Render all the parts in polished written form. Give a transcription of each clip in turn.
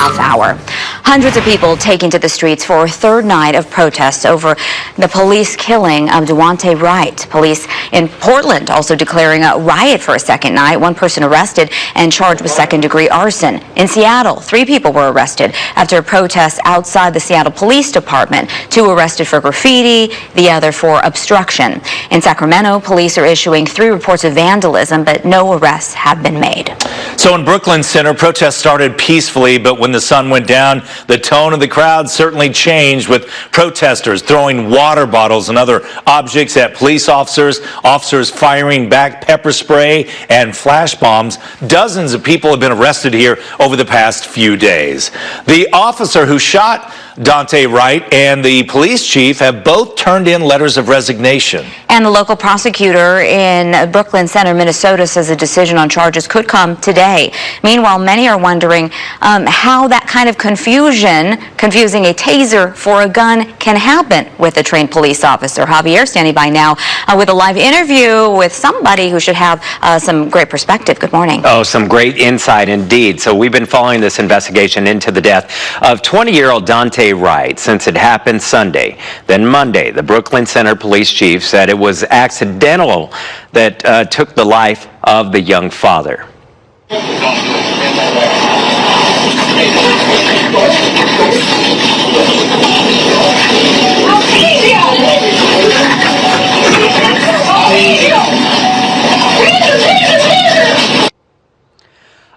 half hour. Hundreds of people taking to the streets for a third night of protests over the police killing of Duante Wright. Police in Portland also declaring a riot for a second night. One person arrested and charged with second-degree arson. In Seattle, 3 people were arrested after a protest outside the Seattle Police Department. 2 arrested for graffiti, the other for obstruction. In Sacramento, police are issuing 3 reports of vandalism, but no arrests have been made. So in Brooklyn Center, protests started peacefully, but when the sun went down, the tone of the crowd certainly changed, with protesters throwing water bottles and other objects at police officers, officers firing back pepper spray and flash bombs. Dozens of people have been arrested here over the past few days. The officer who shot Duante Wright and the police chief have both turned in letters of resignation. And the local prosecutor in Brooklyn Center, Minnesota, says a decision on charges could come today. Meanwhile, many are wondering how that kind of confusing a taser for a gun can happen with a trained police officer. Javier standing by now with a live interview with somebody who should have some great perspective. Good morning. Oh, some great insight indeed. So we've been following this investigation into the death of 20-year-old Duante Wright since it happened Sunday. Then Monday, the Brooklyn Center police chief said it was accidental that took the life of the young father.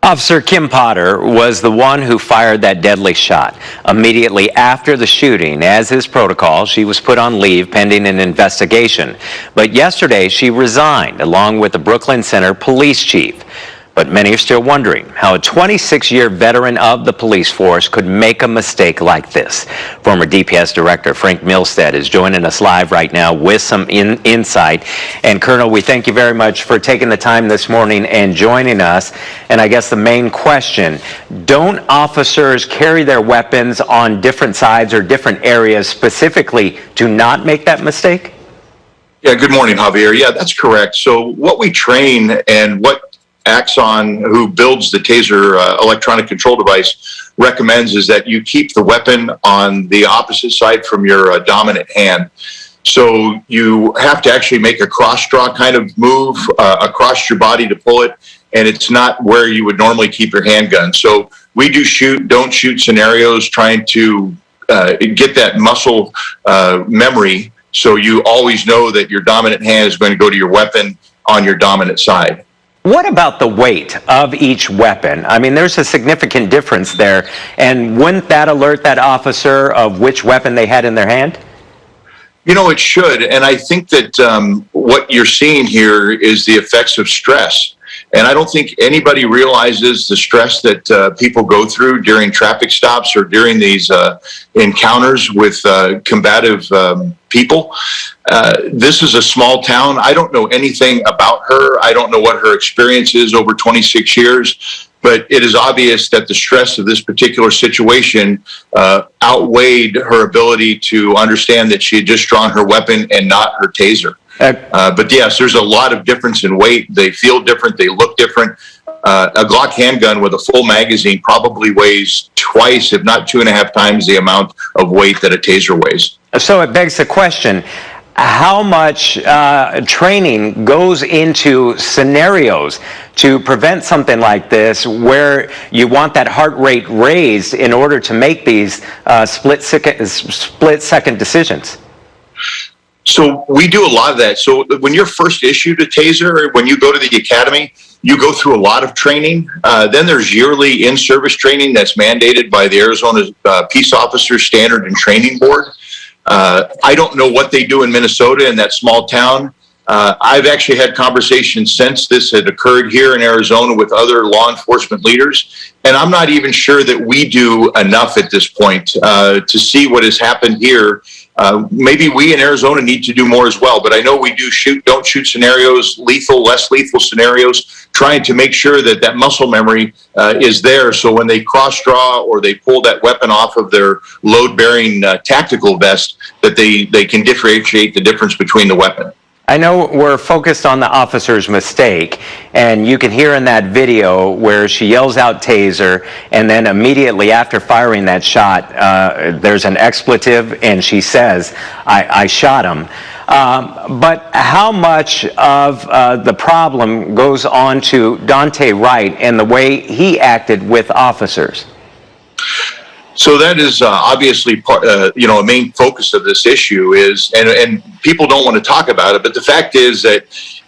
Officer Kim Potter was the one who fired that deadly shot. Immediately after the shooting, as is protocol, she was put on leave pending an investigation. But yesterday, she resigned along with the Brooklyn Center police chief. But many are still wondering how a 26-year veteran of the police force could make a mistake like this. Former DPS Director Frank Milstead is joining us live right now with some insight. And Colonel, we thank you very much for taking the time this morning and joining us. And I guess the main question, don't officers carry their weapons on different sides or different areas specifically to not make that mistake? Yeah, good morning, Javier. Yeah, that's correct. So what we train and what Axon, who builds the Taser electronic control device, recommends is that you keep the weapon on the opposite side from your dominant hand. So you have to actually make a cross draw kind of move across your body to pull it, and it's not where you would normally keep your handgun. So we do shoot, don't shoot scenarios, trying to get that muscle memory, so you always know that your dominant hand is going to go to your weapon on your dominant side. What about the weight of each weapon? I mean, there's a significant difference there. And wouldn't that alert that officer of which weapon they had in their hand? You know, it should. And I think that what you're seeing here is the effects of stress. And I don't think anybody realizes the stress that people go through during traffic stops or during these encounters with combative people. This is a small town. I don't know anything about her. I don't know what her experience is over 26 years. But it is obvious that the stress of this particular situation outweighed her ability to understand that she had just drawn her weapon and not her taser. But yes, there's a lot of difference in weight. They feel different. They look different. A Glock handgun with a full magazine probably weighs twice, if not 2.5 times the amount of weight that a taser weighs. So it begs the question, how much training goes into scenarios to prevent something like this, where you want that heart rate raised in order to make these split-second decisions? So we do a lot of that. So when you're first issued a taser, when you go to the academy, you go through a lot of training. Then there's yearly in-service training that's mandated by the Arizona Peace Officers Standard and Training Board. I don't know what they do in Minnesota in that small town. I've actually had conversations since this had occurred here in Arizona with other law enforcement leaders, and I'm not even sure that we do enough at this point to see what has happened here. Maybe we in Arizona need to do more as well, but I know we do shoot, don't shoot scenarios, lethal, less lethal scenarios, trying to make sure that that muscle memory is there, so when they cross draw or they pull that weapon off of their load-bearing tactical vest, that they can differentiate the difference between the weapon. I know we're focused on the officer's mistake, and you can hear in that video where she yells out taser, and then immediately after firing that shot, there's an expletive, and she says, I shot him. But how much of the problem goes on to Duante Wright and the way he acted with officers? So that is obviously part, a main focus of this issue is, and people don't want to talk about it, but the fact is that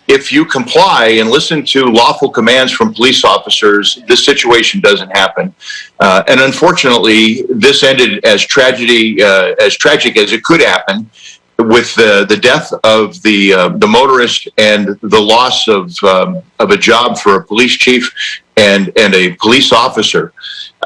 if you comply and listen to lawful commands from police officers, this situation doesn't happen. And unfortunately, this ended as tragic as it could happen, with the death of the motorist and the loss of a job for a police chief and a police officer.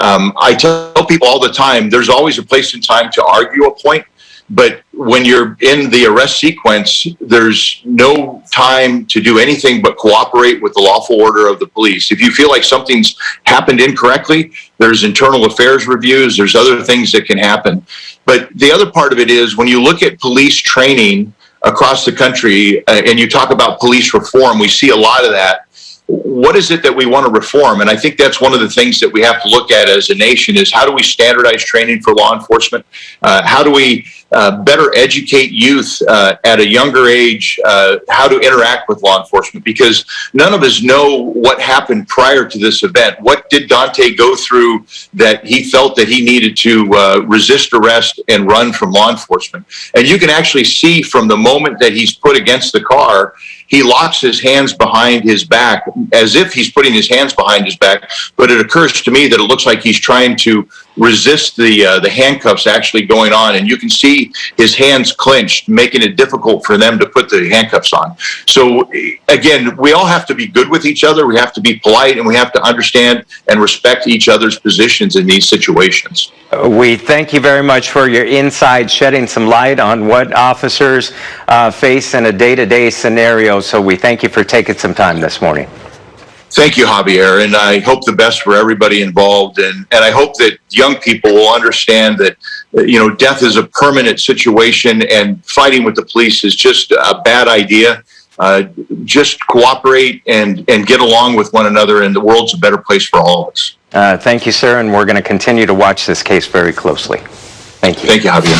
I tell people all the time, there's always a place and time to argue a point, but when you're in the arrest sequence, there's no time to do anything but cooperate with the lawful order of the police. If you feel like something's happened incorrectly, there's internal affairs reviews, there's other things that can happen. But the other part of it is when you look at police training across the country and you talk about police reform, we see a lot of that. What is it that we want to reform? And I think that's one of the things that we have to look at as a nation is how do we standardize training for law enforcement? How do we better educate youth at a younger age how to interact with law enforcement? Because none of us know what happened prior to this event. What did Duante go through that he felt that he needed to resist arrest and run from law enforcement? And you can actually see from the moment that he's put against the car, he locks his hands behind his back as if he's putting his hands behind his back. But it occurs to me that it looks like he's trying to resist the handcuffs actually going on. And you can see his hands clenched, making it difficult for them to put the handcuffs on. So again, we all have to be good with each other. We have to be polite, and we have to understand and respect each other's positions in these situations. We thank you very much for your insight, shedding some light on what officers face in a day-to-day scenario. So we thank you for taking some time this morning. Thank you, Javier, and I hope the best for everybody involved, and I hope that young people will understand that death is a permanent situation, and fighting with the police is just a bad idea. Just cooperate and get along with one another, and the world's a better place for all of us. Thank you, sir, and we're going to continue to watch this case very closely. Thank you. Thank you, Javier.